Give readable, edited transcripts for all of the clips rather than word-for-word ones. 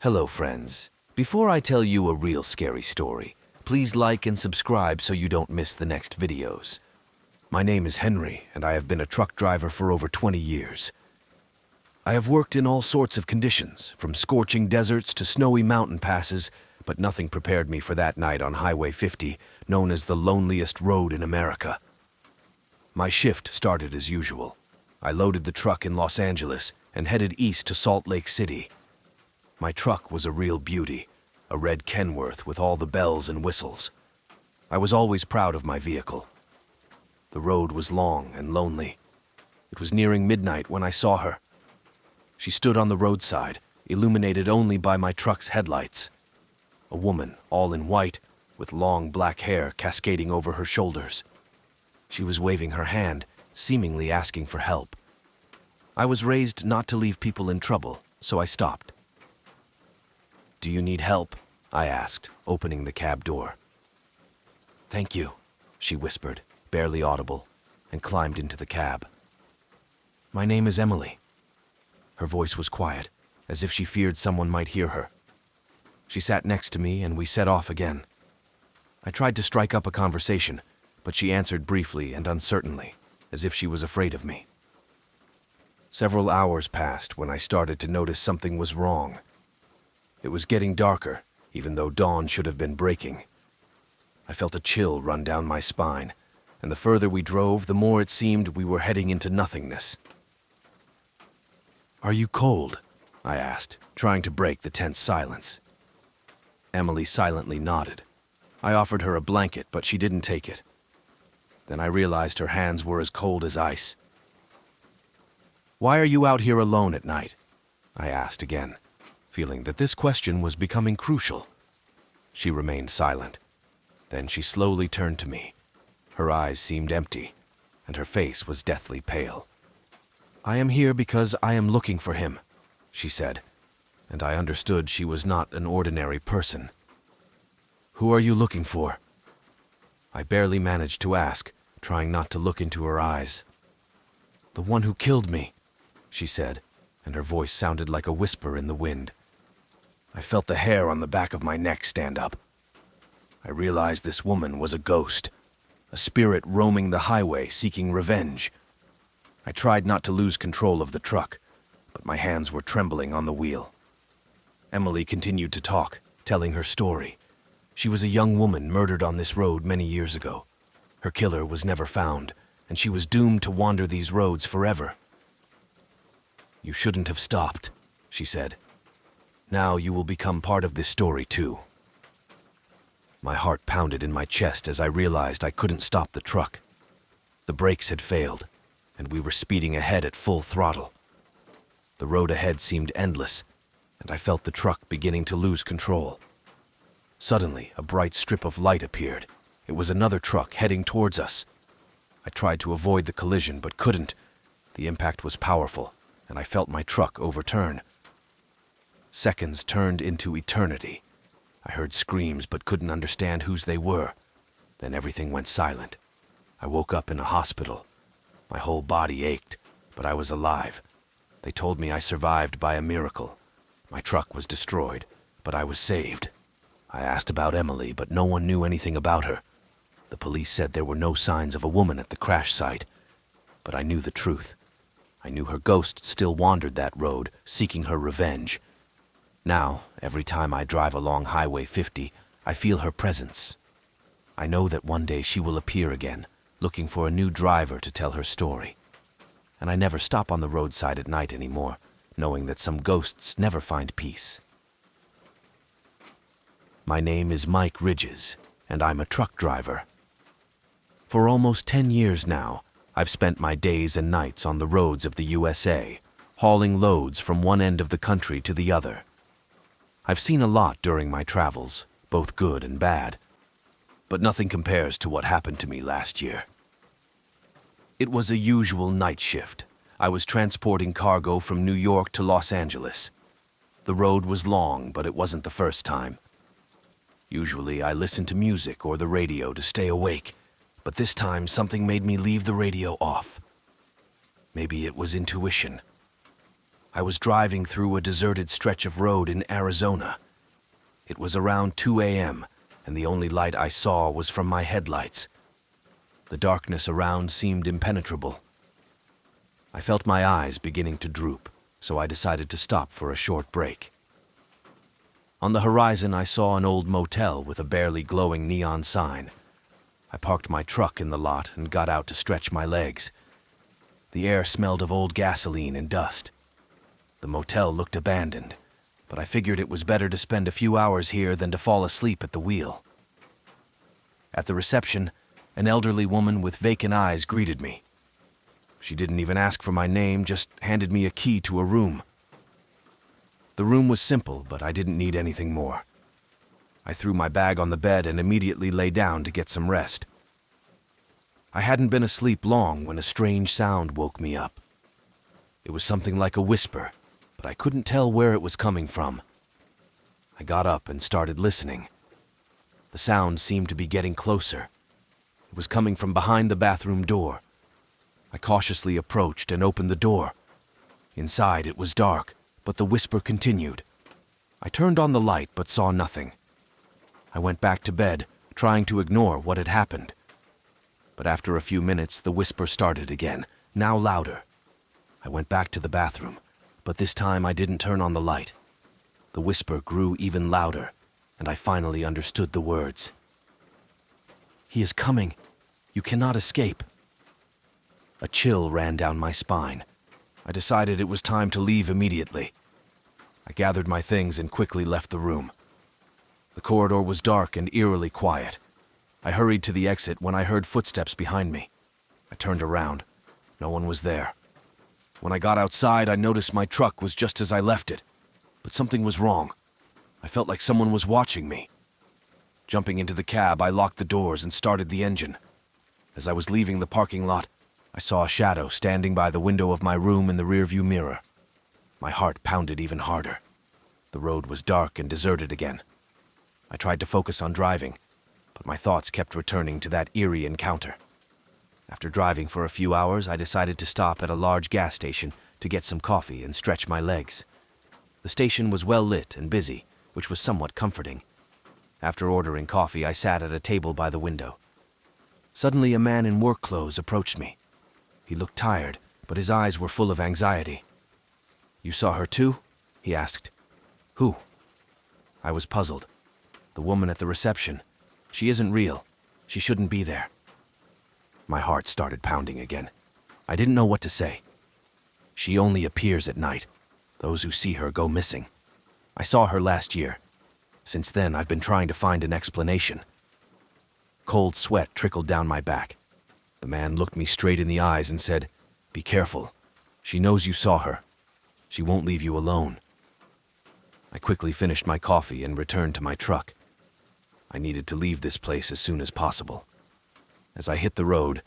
Hello, friends. Before I tell you a real scary story, please like and subscribe so you don't miss the next videos. My name is Henry, and I have been a truck driver for over 20 years. I have worked in all sorts of conditions, from scorching deserts to snowy mountain passes, but nothing prepared me for that night on Highway 50, known as the loneliest road in America. My shift started as usual. I loaded the truck in Los Angeles and headed east to Salt Lake City. My truck was a real beauty, a red Kenworth with all the bells and whistles. I was always proud of my vehicle. The road was long and lonely. It was nearing midnight when I saw her. She stood on the roadside, illuminated only by my truck's headlights. A woman, all in white, with long black hair cascading over her shoulders. She was waving her hand, seemingly asking for help. I was raised not to leave people in trouble, so I stopped. "Do you need help?" I asked, opening the cab door. "Thank you," she whispered, barely audible, and climbed into the cab. "My name is Emily." Her voice was quiet, as if she feared someone might hear her. She sat next to me and we set off again. I tried to strike up a conversation, but she answered briefly and uncertainly, as if she was afraid of me. Several hours passed when I started to notice something was wrong. It was getting darker, even though dawn should have been breaking. I felt a chill run down my spine, and the further we drove, the more it seemed we were heading into nothingness. "Are you cold?" I asked, trying to break the tense silence. Emily silently nodded. I offered her a blanket, but she didn't take it. Then I realized her hands were as cold as ice. "Why are you out here alone at night?" I asked again, feeling that this question was becoming crucial. She remained silent. Then she slowly turned to me. Her eyes seemed empty, and her face was deathly pale. "I am here because I am looking for him," she said, and I understood she was not an ordinary person. "Who are you looking for?" I barely managed to ask, trying not to look into her eyes. "The one who killed me," she said, and her voice sounded like a whisper in the wind. I felt the hair on the back of my neck stand up. I realized this woman was a ghost, a spirit roaming the highway seeking revenge. I tried not to lose control of the truck, but my hands were trembling on the wheel. Emily continued to talk, telling her story. She was a young woman murdered on this road many years ago. Her killer was never found, and she was doomed to wander these roads forever. "You shouldn't have stopped," she said. "Now you will become part of this story too." My heart pounded in my chest as I realized I couldn't stop the truck. The brakes had failed, and we were speeding ahead at full throttle. The road ahead seemed endless, and I felt the truck beginning to lose control. Suddenly, a bright strip of light appeared. It was another truck heading towards us. I tried to avoid the collision, but couldn't. The impact was powerful, and I felt my truck overturn. Seconds turned into eternity. I heard screams but couldn't understand whose they were. Then everything went silent. I woke up in a hospital. My whole body ached, but I was alive. They told me I survived by a miracle. My truck was destroyed, but I was saved. I asked about Emily, but no one knew anything about her. The police said there were no signs of a woman at the crash site. But I knew the truth. I knew her ghost still wandered that road, seeking her revenge. Now, every time I drive along Highway 50, I feel her presence. I know that one day she will appear again, looking for a new driver to tell her story. And I never stop on the roadside at night anymore, knowing that some ghosts never find peace. My name is Mike Ridges, and I'm a truck driver. For almost 10 years now, I've spent my days and nights on the roads of the USA, hauling loads from one end of the country to the other. I've seen a lot during my travels, both good and bad, but nothing compares to what happened to me last year. It was a usual night shift. I was transporting cargo from New York to Los Angeles. The road was long, but it wasn't the first time. Usually I listened to music or the radio to stay awake, but this time something made me leave the radio off. Maybe it was intuition. I was driving through a deserted stretch of road in Arizona. It was around 2 a.m., and the only light I saw was from my headlights. The darkness around seemed impenetrable. I felt my eyes beginning to droop, so I decided to stop for a short break. On the horizon, I saw an old motel with a barely glowing neon sign. I parked my truck in the lot and got out to stretch my legs. The air smelled of old gasoline and dust. The motel looked abandoned, but I figured it was better to spend a few hours here than to fall asleep at the wheel. At the reception, an elderly woman with vacant eyes greeted me. She didn't even ask for my name, just handed me a key to a room. The room was simple, but I didn't need anything more. I threw my bag on the bed and immediately lay down to get some rest. I hadn't been asleep long when a strange sound woke me up. It was something like a whisper, but I couldn't tell where it was coming from. I got up and started listening. The sound seemed to be getting closer. It was coming from behind the bathroom door. I cautiously approached and opened the door. Inside it was dark, but the whisper continued. I turned on the light but saw nothing. I went back to bed, trying to ignore what had happened. But after a few minutes, the whisper started again, now louder. I went back to the bathroom, but this time I didn't turn on the light. The whisper grew even louder, and I finally understood the words. "He is coming. You cannot escape." A chill ran down my spine. I decided it was time to leave immediately. I gathered my things and quickly left the room. The corridor was dark and eerily quiet. I hurried to the exit when I heard footsteps behind me. I turned around. No one was there. When I got outside, I noticed my truck was just as I left it. But something was wrong. I felt like someone was watching me. Jumping into the cab, I locked the doors and started the engine. As I was leaving the parking lot, I saw a shadow standing by the window of my room in the rearview mirror. My heart pounded even harder. The road was dark and deserted again. I tried to focus on driving, but my thoughts kept returning to that eerie encounter. After driving for a few hours, I decided to stop at a large gas station to get some coffee and stretch my legs. The station was well lit and busy, which was somewhat comforting. After ordering coffee, I sat at a table by the window. Suddenly, a man in work clothes approached me. He looked tired, but his eyes were full of anxiety. "You saw her too?" he asked. "Who?" I was puzzled. "The woman at the reception. She isn't real. She shouldn't be there." My heart started pounding again. I didn't know what to say. "She only appears at night. Those who see her go missing. I saw her last year. Since then, I've been trying to find an explanation." Cold sweat trickled down my back. The man looked me straight in the eyes and said, "Be careful. She knows you saw her. She won't leave you alone." I quickly finished my coffee and returned to my truck. I needed to leave this place as soon as possible. As I hit the road,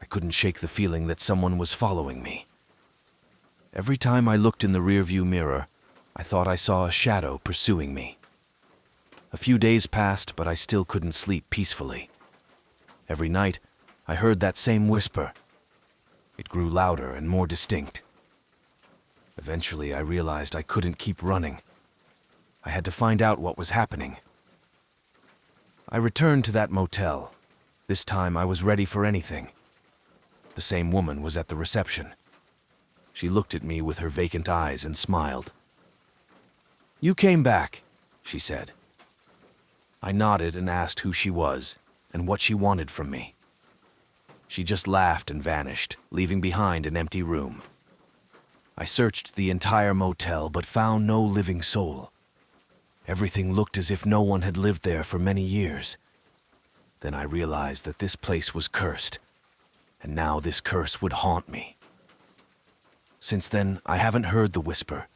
I couldn't shake the feeling that someone was following me. Every time I looked in the rearview mirror, I thought I saw a shadow pursuing me. A few days passed, but I still couldn't sleep peacefully. Every night, I heard that same whisper. It grew louder and more distinct. Eventually, I realized I couldn't keep running. I had to find out what was happening. I returned to that motel. This time, I was ready for anything. The same woman was at the reception. She looked at me with her vacant eyes and smiled. "You came back," she said. I nodded and asked who she was and what she wanted from me. She just laughed and vanished, leaving behind an empty room. I searched the entire motel but found no living soul. Everything looked as if no one had lived there for many years. Then I realized that this place was cursed, and now this curse would haunt me. Since then, I haven't heard the whisper,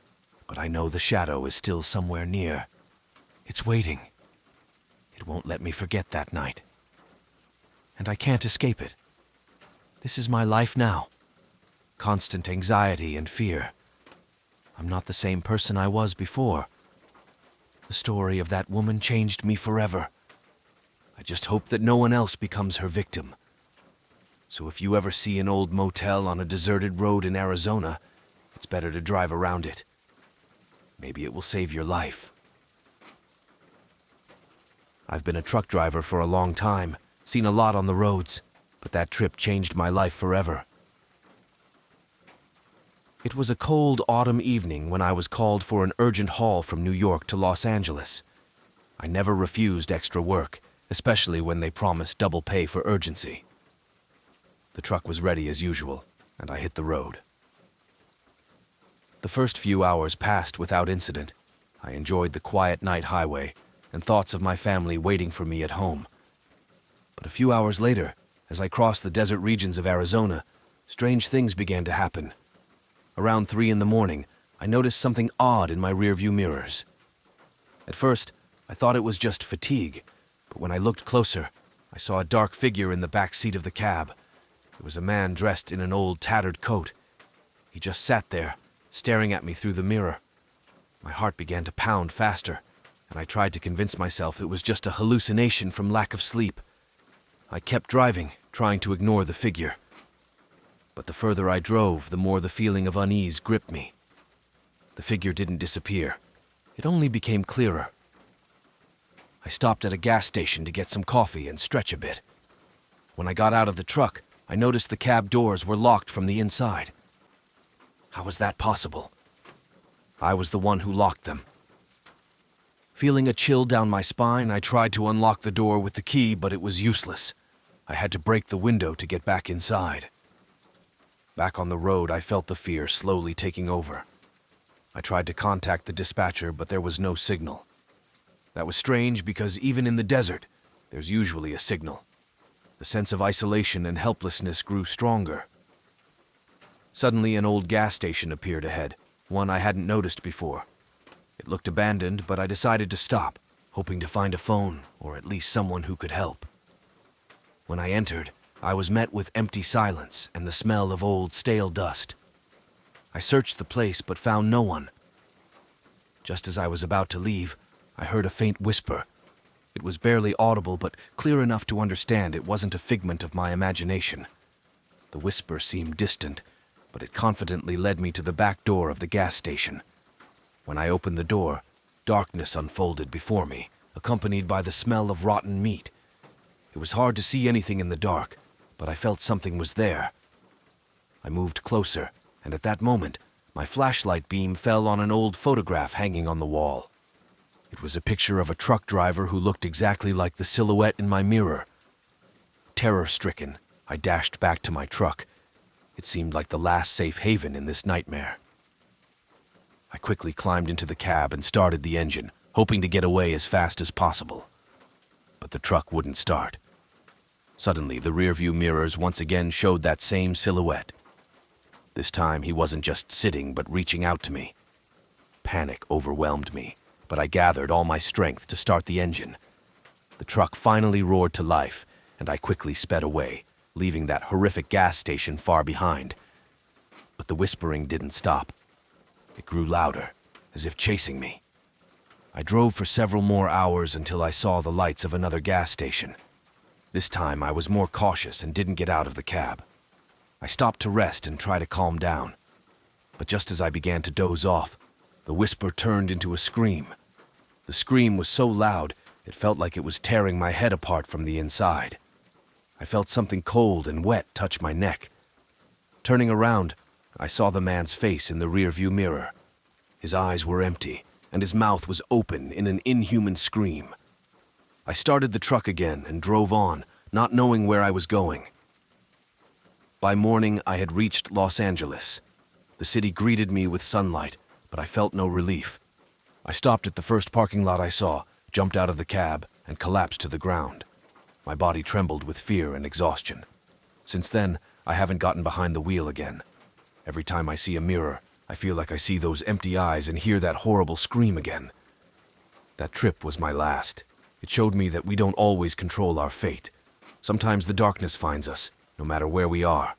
but I know the shadow is still somewhere near. It's waiting. It won't let me forget that night. And I can't escape it. This is my life now. Constant anxiety and fear. I'm not the same person I was before. The story of that woman changed me forever. I just hope that no one else becomes her victim. So if you ever see an old motel on a deserted road in Arizona, it's It's better to drive around it. Maybe it will save your life. I've been a truck driver for a long time, seen a lot on the roads, but that trip changed my life forever. It was a cold autumn evening when I was called for an urgent haul from New York to Los Angeles. I never refused extra work, especially when they promised double pay for urgency. The truck was ready as usual, and I hit the road. The first few hours passed without incident. I enjoyed the quiet night highway and thoughts of my family waiting for me at home. But a few hours later, as I crossed the desert regions of Arizona, strange things began to happen. Around 3 in the morning, I noticed something odd in my rearview mirrors. At first, I thought it was just fatigue, but when I looked closer, I saw a dark figure in the back seat of the cab. It was a man dressed in an old tattered coat. He just sat there, staring at me through the mirror. My heart began to pound faster, and I tried to convince myself it was just a hallucination from lack of sleep. I kept driving, trying to ignore the figure. But the further I drove, the more the feeling of unease gripped me. The figure didn't disappear. It only became clearer. I stopped at a gas station to get some coffee and stretch a bit. When I got out of the truck, I noticed the cab doors were locked from the inside. How was that possible? I was the one who locked them. Feeling a chill down my spine, I tried to unlock the door with the key, but it was useless. I had to break the window to get back inside. Back on the road, I felt the fear slowly taking over. I tried to contact the dispatcher, but there was no signal. That was strange because even in the desert, there's usually a signal. The sense of isolation and helplessness grew stronger. Suddenly, an old gas station appeared ahead, one I hadn't noticed before. It looked abandoned, but I decided to stop, hoping to find a phone or at least someone who could help. When I entered, I was met with empty silence and the smell of old, stale dust. I searched the place but found no one. Just as I was about to leave, I heard a faint whisper. It was barely audible but clear enough to understand it wasn't a figment of my imagination. The whisper seemed distant, but it confidently led me to the back door of the gas station. When I opened the door, darkness unfolded before me, accompanied by the smell of rotten meat. It was hard to see anything in the dark, but I felt something was there. I moved closer, and at that moment, my flashlight beam fell on an old photograph hanging on the wall. It was a picture of a truck driver who looked exactly like the silhouette in my mirror. Terror-stricken, I dashed back to my truck. It seemed like the last safe haven in this nightmare. I quickly climbed into the cab and started the engine, hoping to get away as fast as possible. But the truck wouldn't start. Suddenly, the rearview mirrors once again showed that same silhouette. This time, he wasn't just sitting, but reaching out to me. Panic overwhelmed me, but I gathered all my strength to start the engine. The truck finally roared to life, and I quickly sped away, leaving that horrific gas station far behind. But the whispering didn't stop. It grew louder, as if chasing me. I drove for several more hours until I saw the lights of another gas station. This time, I was more cautious and didn't get out of the cab. I stopped to rest and try to calm down. But just as I began to doze off, the whisper turned into a scream. The scream was so loud, it felt like it was tearing my head apart from the inside. I felt something cold and wet touch my neck. Turning around, I saw the man's face in the rearview mirror. His eyes were empty, and his mouth was open in an inhuman scream. I started the truck again and drove on, not knowing where I was going. By morning, I had reached Los Angeles. The city greeted me with sunlight, but I felt no relief. I stopped at the first parking lot I saw, jumped out of the cab, and collapsed to the ground. My body trembled with fear and exhaustion. Since then, I haven't gotten behind the wheel again. Every time I see a mirror, I feel like I see those empty eyes and hear that horrible scream again. That trip was my last. It showed me that we don't always control our fate. Sometimes the darkness finds us, no matter where we are.